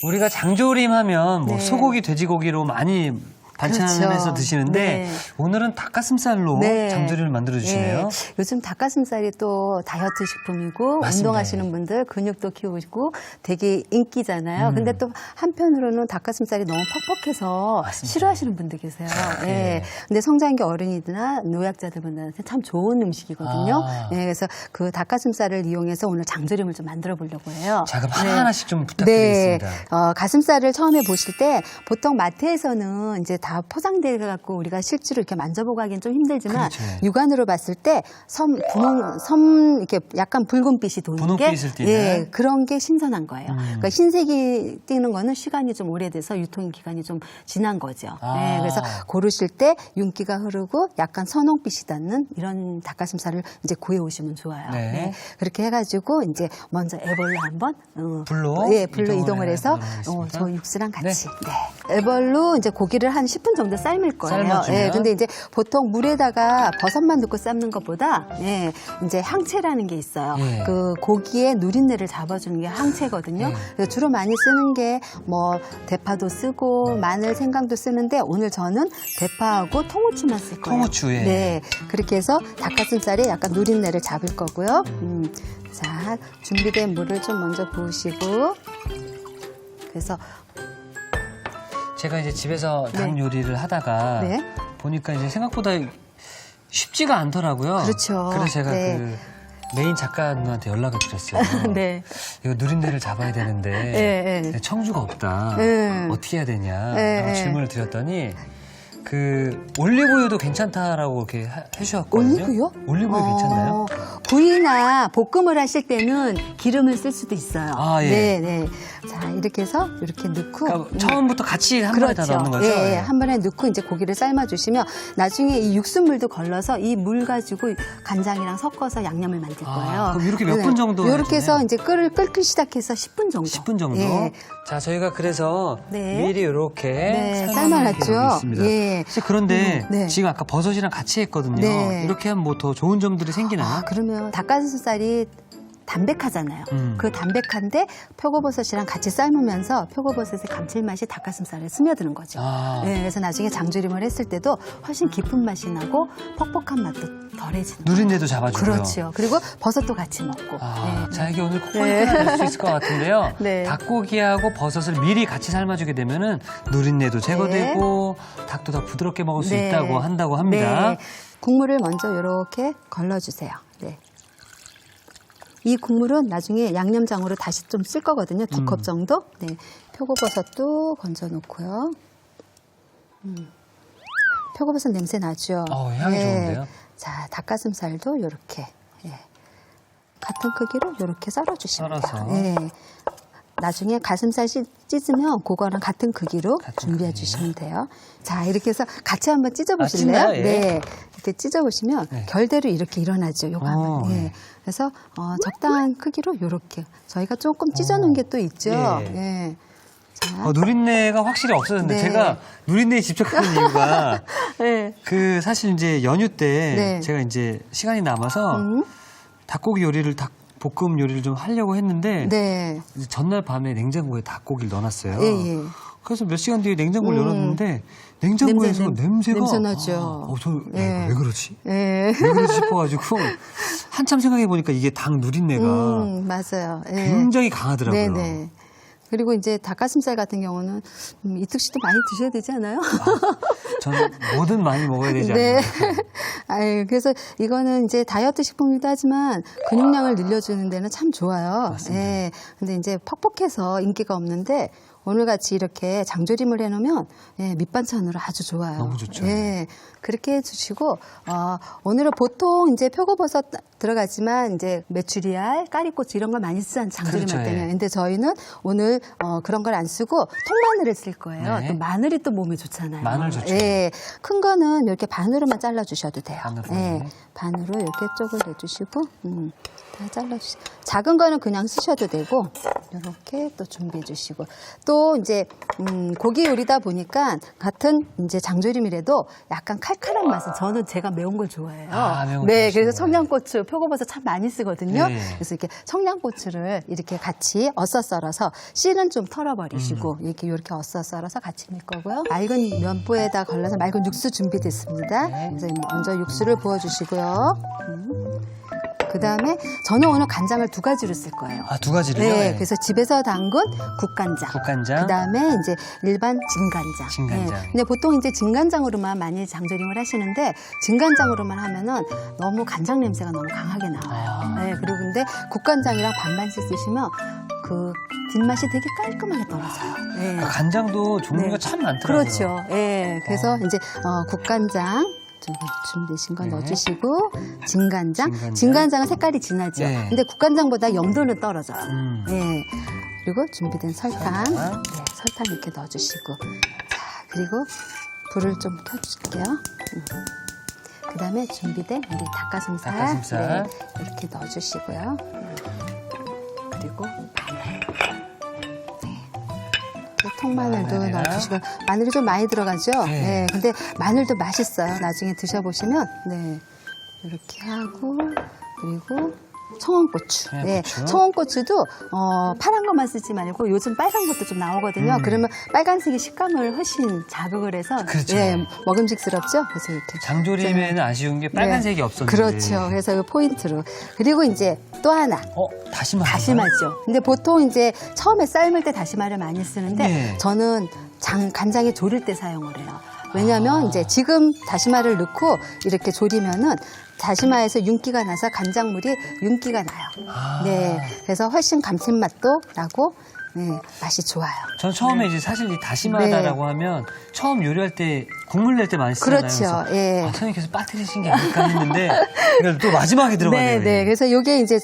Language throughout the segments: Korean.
우리가 장조림하면 뭐 네. 소고기, 돼지고기로 많이 반찬해서 그렇죠. 드시는데 네. 오늘은 닭가슴살로 네. 장조림을 만들어 주시네요. 네. 요즘 닭가슴살이 또 다이어트 식품이고 맞습니다. 운동하시는 분들 근육도 키우고 되게 인기잖아요. 근데 또 한편으로는 닭가슴살이 너무 퍽퍽해서 맞습니다. 싫어하시는 분들 계세요. 네. 네. 근데 성장기 어린이들이나 노약자들분들한테 참 좋은 음식이거든요. 아. 네. 그래서 그 닭가슴살을 이용해서 오늘 장조림을 좀 만들어 보려고 해요. 자, 그럼 네. 하나하나씩 좀 부탁드리겠습니다. 가슴살을 처음에 보실 때 보통 마트에서는 이제 다 포장돼 갖고 우리가 실제로 이렇게 만져보고 하기엔 좀 힘들지만 그렇죠. 육안으로 봤을 때 섬 이렇게 약간 붉은빛이 도는 게 분홍빛을 띠는. 예, 그런 게 신선한 거예요. 그러니까 흰색이 띄는 거는 시간이 좀 오래돼서 유통 기간이 좀 지난 거죠. 아. 예, 그래서 고르실 때 윤기가 흐르고 약간 선홍빛이 닿는 이런 닭가슴살을 이제 구해 오시면 좋아요. 네. 네, 그렇게 해가지고 이제 먼저 애벌로 한번 불로 불로 이동을 해서 이동하겠습니다. 저 육수랑 같이 네. 애벌로 이제 고기를 한 10분 정도 삶을 거예요. 삶아주면? 예, 근데 이제 보통 물에다가 버섯만 넣고 삶는 것보다 이제 향채라는 게 있어요. 예. 그 고기의 누린내를 잡아주는 게 향채거든요. 그래서 주로 많이 쓰는 게 뭐 대파도 쓰고 마늘, 생강도 쓰는데 오늘 저는 대파하고 통후추만 쓸 거예요. 통후추, 예. 네, 그렇게 해서 닭가슴살에 약간 누린내를 잡을 거고요. 자, 준비된 물을 좀 먼저 부으시고 그래서 제가 이제 집에서 닭 요리를 하다가 네. 보니까 이제 생각보다 쉽지가 않더라고요. 그렇죠. 그래서 제가 네. 그 메인 작가 누나한테 연락을 드렸어요. 네. 이거 누린내를 잡아야 되는데 네. 청주가 없다. 네. 어떻게 해야 되냐 네. 질문을 드렸더니 그 올리브유도 괜찮다라고 이렇게 해주셨거든요. 올리브요? 올리브유 괜찮나요? 구이나 볶음을 하실 때는 기름을 쓸 수도 있어요. 아, 예. 네. 자, 이렇게 해서 이렇게 넣고. 그러니까 처음부터 같이 한 번에 다 넣는 거죠? 예, 한 번에 넣고 이제 고기를 삶아주시면 나중에 이 육수물도 걸러서 이 물 가지고 간장이랑 섞어서 양념을 만들 거예요. 그럼 이렇게 몇 분 정도 이렇게 해서 해주나요? 이제 끓기 시작해서 10분 정도. 10분 정도? 예. 자, 저희가 그래서 네. 미리 이렇게 네, 삶아놓은 게 여기 있습니다. 예. 혹시 그런데 네. 지금 아까 버섯이랑 같이 했거든요. 네. 이렇게 하면 뭐 더 좋은 점들이 생기나요? 그러면 닭가슴살이 담백하잖아요. 그 담백한데 표고버섯이랑 같이 삶으면서 표고버섯의 감칠맛이 닭가슴살에 스며드는 거죠. 아. 네, 그래서 나중에 장조림을 했을 때도 훨씬 깊은 맛이 나고 퍽퍽한 맛도 덜해지는 거예요. 누린내도 잡아주고요. 그렇죠. 그리고 버섯도 같이 먹고. 아, 네. 자, 이게 오늘 꼭 포인트가 될 수 있을 것 같은데요. 네. 닭고기하고 버섯을 미리 같이 삶아주게 되면은 누린내도 제거되고 닭도 더 부드럽게 먹을 수 네. 있다고 한다고 합니다. 네. 국물을 먼저 이렇게 걸러주세요. 네. 이 국물은 나중에 양념장으로 다시 좀 쓸 거거든요. 2컵 정도. 네. 표고버섯도 건져 놓고요. 표고버섯 냄새 나죠? 향이 좋은데요? 자, 닭가슴살도 이렇게 같은 크기로 이렇게 썰어주시면 썰어서. 돼요. 네. 나중에 가슴살 찢으면 그거랑 같은 크기로 준비해 크기. 주시면 돼요. 자, 이렇게 해서 같이 한번 찢어보실래요? 찢나요? 예. 네. 이렇게 찢어보시면 네. 결대로 이렇게 일어나죠. 요거 하면. 네. 예. 그래서 적당한 크기로 이렇게 저희가 조금 찢어놓은 게 또 있죠. 예. 예. 자, 누린내가 확실히 없어졌는데 네. 제가 누린내에 집착하는 이유가 네. 그 사실 이제 연휴 때 네. 제가 이제 시간이 남아서 닭고기 요리를 볶음 요리를 좀 하려고 했는데 네. 이제 전날 밤에 냉장고에 닭고기를 넣어놨어요. 예, 예. 그래서 몇 시간 뒤에 냉장고를 열었는데 냉장고에서 냄새가 냄새 나죠. 왜 그러지? 예. 왜 그러지 싶어가지고 한참 생각해 보니까 이게 닭 누린내가 맞아요. 예. 굉장히 강하더라고요. 네네. 그리고 이제 닭가슴살 같은 경우는 이특 씨도 많이 드셔야 되지 않아요? 저는 뭐든 많이 먹어야 되지 네. 않나요? 아유, 그래서 이거는 이제 다이어트 식품이기도 하지만 근육량을 늘려주는 데는 참 좋아요. 맞습니다. 예. 근데 이제 퍽퍽해서 인기가 없는데 오늘같이 이렇게 장조림을 해놓으면 밑반찬으로 아주 좋아요. 너무 좋죠. 예. 그렇게 해주시고 오늘은 보통 이제 표고버섯 들어가지만 이제 메추리알, 까리고추 이런 걸 많이 쓰잖아요. 장조림 그렇죠, 할 때는. 예. 근데 저희는 오늘 그런 걸 안 쓰고 통마늘을 쓸 거예요. 네. 또 마늘이 또 몸에 좋잖아요. 마늘 좋죠. 예. 큰 거는 이렇게 반으로만 잘라주셔도 돼요. 반으로. 예. 반으로 이렇게 쪽을 내주시고 다 잘라주시고 작은 거는 그냥 쓰셔도 되고 이렇게 또 준비해 주시고 또 이제 고기 요리다 보니까 같은 이제 장조림이라도 약간 칼칼한 맛은 저는 제가 매운 걸 좋아해요. 매운 거 네, 좋아하시는구나. 그래서 청양고추, 표고버섯 참 많이 쓰거든요. 네. 그래서 이렇게 청양고추를 이렇게 같이 어서 썰어서 씨는 좀 털어버리시고 이렇게 어서 썰어서 같이 넣을 거고요. 맑은 면보에다 걸러서 맑은 육수 준비됐습니다. 네. 그래서 먼저 육수를 부어주시고요. 그 다음에 저는 오늘 간장을 2가지로 쓸 거예요. 두 가지를요? 네, 그래서 집에서 담근 국간장. 국간장. 그 다음에 이제 일반 진간장. 진간장. 네, 근데 보통 이제 진간장으로만 많이 장조림을 하시는데 진간장으로만 하면은 너무 간장 냄새가 너무 강하게 나와요. 네, 그리고 근데 국간장이랑 반반씩 쓰시면 그 뒷맛이 되게 깔끔하게 떨어져요. 네. 간장도 종류가 네. 참 많더라고요. 그렇죠. 예. 그래서 이제 국간장 준비되신 거 네. 넣어주시고 진간장. 진간장. 진간장은 색깔이 진하죠. 네. 근데 국간장보다 염도는 떨어져요. 네. 예. 그리고 준비된 설탕. 설탕. 네, 설탕 이렇게 넣어주시고. 자, 그리고 불을 좀 켜줄게요. 그 다음에 준비된 우리 닭가슴살. 네, 이렇게 넣어주시고요. 그리고 마늘. 통마늘도 마늘이랑. 넣어주시고 마늘이 좀 많이 들어가죠. 네. 네. 근데 마늘도 맛있어요. 나중에 드셔보시면 네 이렇게 하고 그리고 청원고추. 네, 청양고추. 청원고추도 파란 것만 쓰지 말고 요즘 빨간 것도 좀 나오거든요. 그러면 빨간색이 식감을 훨씬 자극을 해서 그렇죠. 네, 먹음직스럽죠. 그래서 이렇게 장조림에는 아쉬운 게 빨간색이 네. 없었는데. 그렇죠. 그래서 이 포인트로 그리고 이제 또 하나. 다시마. 다시마죠. 근데 보통 이제 처음에 삶을 때 다시마를 많이 쓰는데 네. 저는 간장에 졸일 때 사용을 해요. 왜냐하면 이제 지금 다시마를 넣고 이렇게 졸이면은 다시마에서 윤기가 나서 간장물이 윤기가 나요. 네, 그래서 훨씬 감칠맛도 나고 네, 맛이 좋아요. 전 처음에 이제 사실 이 다시마다라고 하면 처음 요리할 때 국물 낼 때 많이 쓰잖아요. 그렇죠. 그래서 예. 선생님께서 빠뜨리신 게 아닐까 했는데 이걸 또 마지막에 들어가네요. 네. 그래서 이게 이제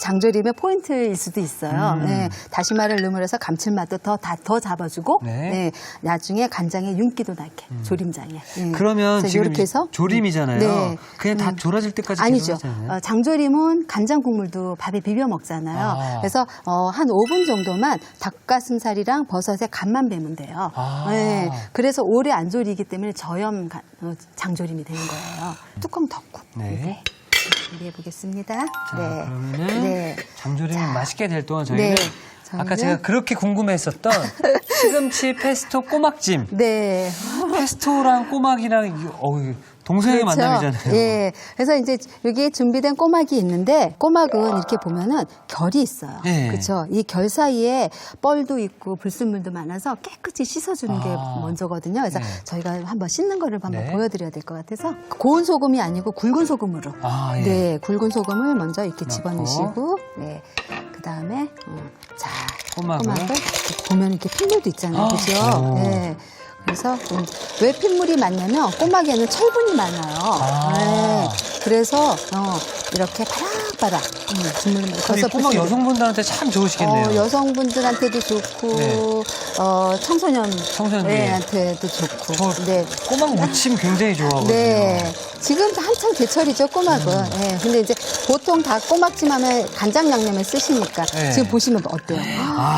장조림의 포인트일 수도 있어요. 네, 다시마를 넣으면서 감칠맛도 더 잡아주고, 네. 네, 나중에 간장에 윤기도 나게 조림장에. 네. 그러면 그래서 지금 이렇게 해서 조림이잖아요. 네. 그냥 다 졸아질 때까지 아니죠. 계속 하잖아요. 장조림은 간장 국물도 밥에 비벼 먹잖아요. 그래서 한 5분 정도만 닭가슴살이랑 버섯에 간만 배면 돼요. 네, 그래서 오래 안 졸이기 때문에 저염 장조림이 되는 거예요. 뚜껑 덮고. 네. 준비해 보겠습니다. 자, 네. 그러면은 네. 장조림이 자. 맛있게 될 동안 저희는 네. 아까 저희는- 제가 그렇게 궁금해했었던 시금치 페스토 꼬막찜. 네. 페스토랑 꼬막이랑 동서양의 만남이잖아요. 예. 그래서 이제 여기 준비된 꼬막이 있는데 꼬막은 이렇게 보면은 결이 있어요. 예. 그렇죠. 이 결 사이에 뻘도 있고 불순물도 많아서 깨끗이 씻어주는 게 먼저거든요. 그래서 네. 저희가 한번 씻는 거를 한번 네. 보여드려야 될 것 같아서 고운 소금이 아니고 굵은 소금으로. 예. 네, 굵은 소금을 먼저 이렇게 집어넣으시고, 네. 그 다음에 자 꼬막을. 보면 이렇게 핏물도 있잖아요, 그죠? 오. 네. 그래서 왜 핏물이 많냐면 꼬막에는 철분이 많아요. 네. 그래서 이렇게 바락바락 국물을 우리 넣어서 꼬막 여성분들한테 참 좋으시겠네요. 여성분들한테도 좋고 네. 청소년들한테도 좋고. 저 네. 꼬막 무침 굉장히 좋아하거든요. 네. 지금 한창 제철이죠, 꼬막은. 네. 근데 이제 보통 다 꼬막찜 하면 간장 양념에 쓰시니까 네. 지금 보시면 어때요?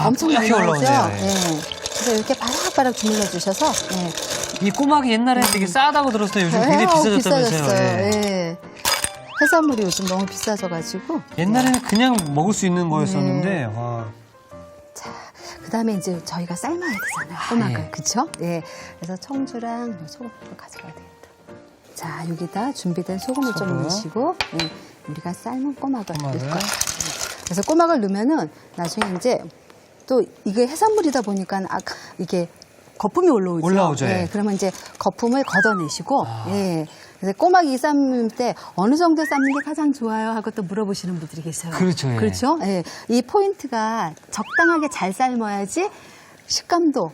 엄청 많이 뿌옇게 나오죠? 올라오네요. 네. 네. 그래서 이렇게 바락바락 주물러 주셔서 네. 이 꼬막이 옛날에는 되게 싸다고 들었어요. 요즘 굉장히 비싸졌다면서요. 예. 예. 해산물이 요즘 너무 비싸져가지고. 옛날에는 그냥 먹을 수 있는 거였었는데 네. 와. 자, 그 다음에 이제 저희가 삶아야 되잖아요. 꼬막을. 예. 그쵸? 네. 그래서 청주랑 소금을 가져가야 되겠다. 자, 여기다 준비된 소금을 좀 소금. 넣으시고, 네. 우리가 삶은 꼬막을 넣을 꼬막을. 거예요. 그래서 꼬막을 넣으면은 나중에 이제 또 이게 해산물이다 보니까 이게 거품이 올라오죠. 올라오죠, 예. 예. 그러면 이제 거품을 걷어내시고, 예. 그래서 꼬막이 삶을 때 어느 정도 삶는 게 가장 좋아요 하고 또 물어보시는 분들이 계세요. 그렇죠, 예. 그렇죠. 예. 이 포인트가 적당하게 잘 삶아야지 식감도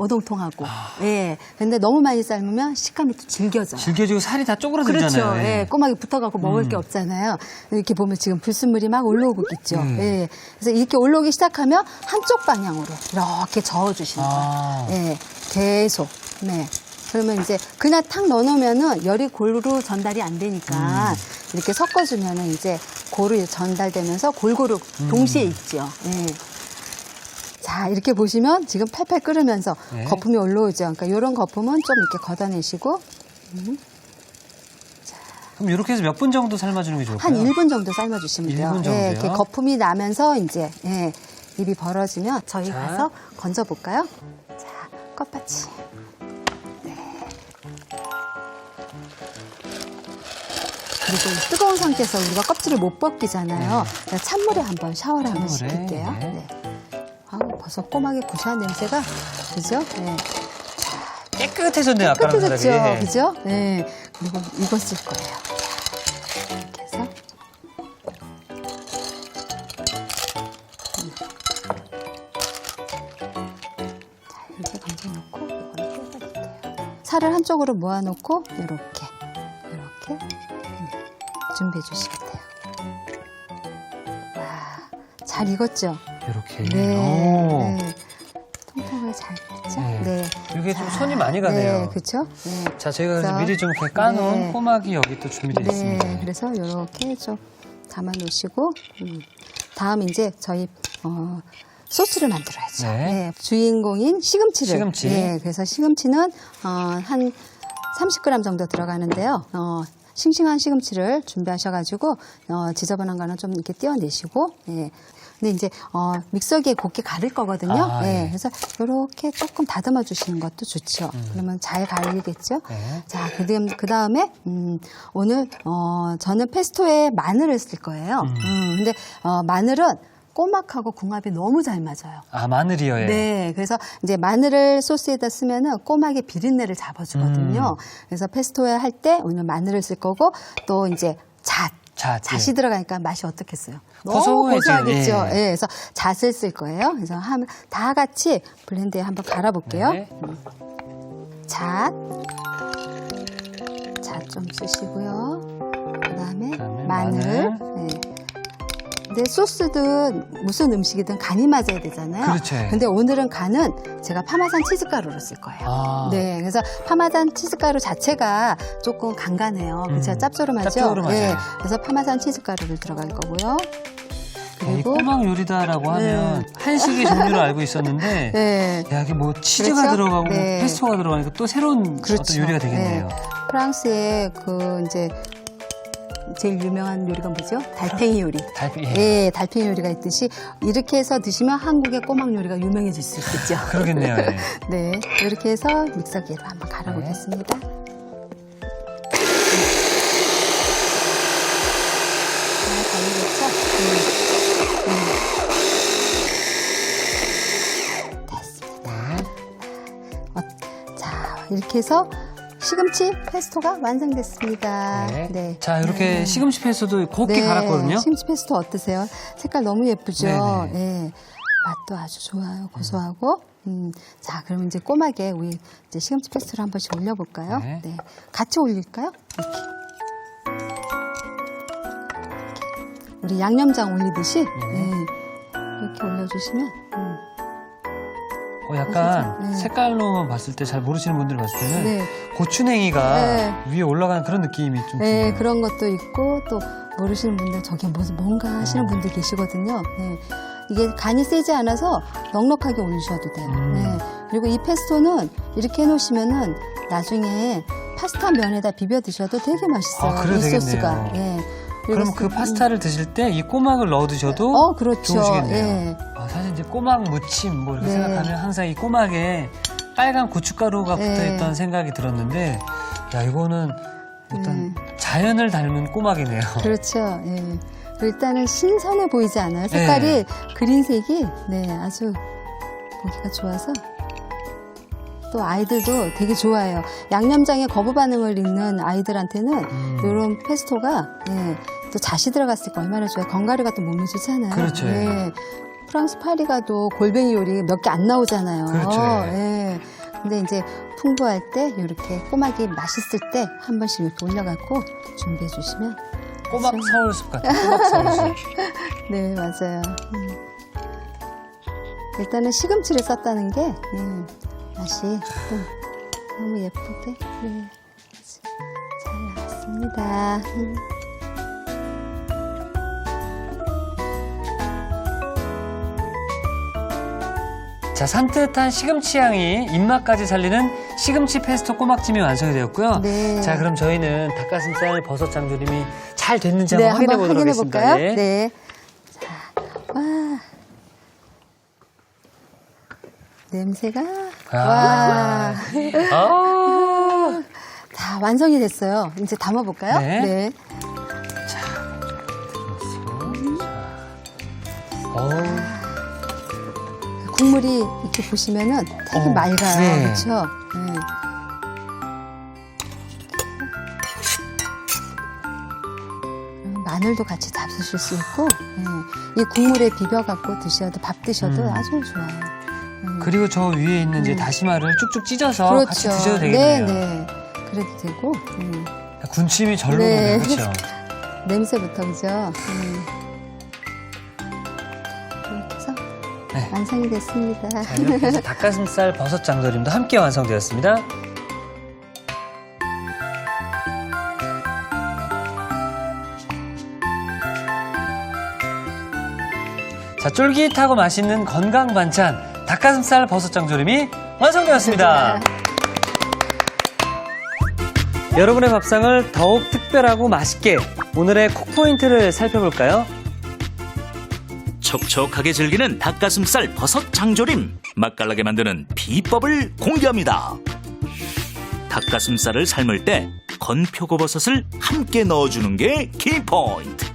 오동통하고. 예. 근데 너무 많이 삶으면 식감이 또 질겨져요. 질겨지고 살이 다 쪼그라들잖아요. 그렇죠. 예, 꼬막이 붙어갖고 먹을 게 없잖아요. 이렇게 보면 지금 불순물이 막 올라오고 있죠. 예. 그래서 이렇게 올라오기 시작하면 한쪽 방향으로 이렇게 저어주시는 거예요. 예, 계속. 네. 그러면 이제 그냥 탁 넣어놓으면은 열이 골고루 전달이 안 되니까 이렇게 섞어주면은 이제 고루 전달되면서 골고루 동시에 익죠. 예. 자, 이렇게 보시면 지금 팔팔 끓으면서 네. 거품이 올라오죠. 그러니까 이런 거품은 좀 이렇게 걷어내시고 그럼 이렇게 해서 몇 분 정도 삶아주는 게 좋을까요? 한 1분 정도 삶아주시면 돼요. 1분 정도요? 예, 이렇게 거품이 나면서 이제 예, 입이 벌어지면 저희 자. 가서 건져볼까요? 자, 껍받치. 네. 그리고 이 뜨거운 상태에서 우리가 껍질을 못 벗기잖아요. 그래서 찬물에 한번 샤워를 한번 찬물에, 시킬게요. 네. 네. 아우, 벌써 꼬막의 구수한 냄새가, 그죠? 네. 깨끗해졌네요, 아까랑 깨끗해졌죠? 다르게. 그죠? 네. 그리고 익었을 거예요. 이렇게 해서. 자, 이렇게 건져놓고, 이거는 빼버릴게요. 살을 한쪽으로 모아놓고, 이렇게 준비해 주시면 돼요. 와, 잘 익었죠? 이렇게. 네. 오. 네. 통통하게 잘 익었죠? 네. 네. 이게 좀 자, 손이 많이 가네요. 네, 그렇죠? 네. 자, 저희가 그래서 미리 좀 이렇게 까놓은 네. 꼬막이 여기 또 준비되어 있습니다. 네, 그래서 이렇게 좀 담아 놓으시고, 다음 이제 저희, 소스를 만들어야죠. 네. 네, 주인공인 시금치를. 시금치. 네, 그래서 시금치는, 한 30g 정도 들어가는데요. 싱싱한 시금치를 준비하셔가지고, 지저분한 거는 좀 이렇게 떼어내시고, 예. 근데 이제, 믹서기에 곱게 갈을 거거든요. 아, 예. 네. 그래서 이렇게 조금 다듬어 주시는 것도 좋죠. 그러면 잘 갈리겠죠. 네. 자, 그 다음에, 오늘, 저는 페스토에 마늘을 쓸 거예요. 근데, 마늘은 꼬막하고 궁합이 너무 잘 맞아요. 아, 마늘이요, 예. 네, 그래서 이제 마늘을 소스에다 쓰면은 꼬막의 비린내를 잡아주거든요. 그래서 페스토에 할 때 오늘 마늘을 쓸 거고, 또 이제 잣이 들어가니까 맛이 어떻겠어요? 너무 고소해지죠. 고소하겠죠. 예. 예, 그래서 잣을 쓸 거예요. 그래서 다 같이 블렌드에 한번 갈아볼게요. 네. 잣 좀 쓰시고요. 그다음에 마늘. 네. 근데 소스든 무슨 음식이든 간이 맞아야 되잖아요. 그렇죠. 근데 오늘은 간은 제가 파마산 치즈가루를 쓸 거예요. 아. 네, 그래서 파마산 치즈가루 자체가 조금 간간해요. 그렇죠? 짭조름하죠? 짭조름하죠. 네, 그래서 파마산 치즈가루를 들어갈 거고요. 이 그리고 꼬막 요리다라고 하면 한식의 종류로 알고 있었는데 네. 야, 이게 뭐 치즈가 그렇죠? 들어가고 네. 페스토가 들어가니까 또 새로운 그렇죠. 어떤 요리가 되겠네요. 네. 프랑스의 그 이제 제일 유명한 요리가 뭐죠? 달팽이 요리. 달팽이. 예, 달팽이 요리가 있듯이 이렇게 해서 드시면 한국의 꼬막 요리가 유명해질 수 있겠죠. 그러겠네요. 예. 네, 이렇게 해서 믹서기로 한번 갈아보겠습니다. 됐습니다. 자, 이렇게 해서 시금치 페스토가 완성됐습니다. 네. 자, 이렇게 네. 시금치 페스토도 곱게 갈았거든요. 시금치 페스토 어떠세요? 색깔 너무 예쁘죠? 네네. 네. 맛도 아주 좋아요. 고소하고. 자, 그럼 이제 꼬막에 우리 이제 시금치 페스토를 한 번씩 올려볼까요? 네. 네. 같이 올릴까요? 이렇게. 우리 양념장 올리듯이 네. 이렇게 올려주시면 약간 보시죠. 네. 색깔로만 봤을 때 잘 모르시는 분들이 봤을 때는 네. 고추냉이가 네. 위에 올라가는 그런 느낌이 좀 네, 드네요. 그런 것도 있고 또 모르시는 분들 저게 뭔가 하시는 분들 계시거든요. 네. 이게 간이 세지 않아서 넉넉하게 올리셔도 돼요. 네. 그리고 이 페스토는 이렇게 해놓으시면은 나중에 파스타 면에다 비벼 드셔도 되게 맛있어요. 아, 그래도 이 되겠네요. 소스가. 예. 그럼 그 파스타를 드실 때 이 꼬막을 넣어 드셔도 그렇죠. 좋으시겠네요. 예. 사실 이제 꼬막 무침 뭐 이렇게 네. 생각하면 항상 이 꼬막에 빨간 고춧가루가 네. 붙어있던 생각이 들었는데 야, 이거는 어떤 자연을 닮은 꼬막이네요. 그렇죠. 예. 일단은 신선해 보이지 않아요? 색깔이 그린색이 네, 아주 보기가 좋아서 또 아이들도 되게 좋아해요. 양념장에 거부 반응을 있는 아이들한테는 이런 페스토가 예, 또 잣이 들어갔을 거 얼마나 좋아요. 견과류가 또 몸에 좋잖아요. 그렇죠. 예. 프랑스 파리 가도 골뱅이 요리 몇 개 안 나오잖아요. 그렇죠. 예. 근데 이제 풍부할 때 이렇게 꼬막이 맛있을 때 한 번씩 이렇게 올려갖고 준비해 주시면 꼬막 서울숲 같아요. 꼬막 서울숲. 네, 맞아요. 일단은 시금치를 썼다는 게 맛이 또 너무 예쁘게 잘 나왔습니다. 자, 산뜻한 시금치 향이 입맛까지 살리는 시금치 페스토 꼬막찜이 완성이 되었고요. 네. 자, 그럼 저희는 닭가슴살 버섯 장조림이 잘 됐는지 네, 한번 확인해 한번 보도록 확인해 하겠습니다. 볼까요? 예. 네. 자, 와. 냄새가. 와. 아. 다 완성이 됐어요. 이제 담아볼까요? 네. 국물이 이렇게 보시면은 되게 맑아요. 네. 그렇죠? 네. 마늘도 같이 잡수실 수 있고, 이 국물에 비벼갖고 드셔도 밥 드셔도 아주 좋아요. 그리고 저 위에 있는 이제 다시마를 쭉쭉 찢어서 그렇죠. 같이 드셔도 되겠네요. 네. 그래도 되고, 군침이 절로 네. 오네요. 그렇죠? 냄새부터 그죠? 이렇게 해서 네. 완성이 됐습니다. 자, 이렇게 해서 닭가슴살 버섯 장조림도 함께 완성되었습니다. 자, 쫄깃하고 맛있는 건강 반찬 닭가슴살 버섯 장조림이 완성되었습니다. 여러분의 밥상을 더욱 특별하고 맛있게 오늘의 콕 포인트를 살펴볼까요? 촉촉하게 즐기는 닭가슴살 버섯 장조림, 맛깔나게 만드는 비법을 공개합니다. 닭가슴살을 삶을 때 건표고버섯을 함께 넣어주는 게 키포인트.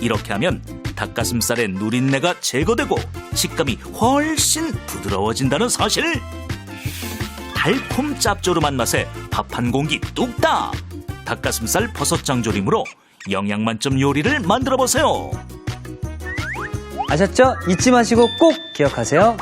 이렇게 하면 닭가슴살의 누린내가 제거되고 식감이 훨씬 부드러워진다는 사실. 달콤 짭조름한 맛에 밥 한 공기 뚝딱. 닭가슴살 버섯 장조림으로 영양 만점 요리를 만들어 보세요. 아셨죠? 잊지 마시고 꼭 기억하세요.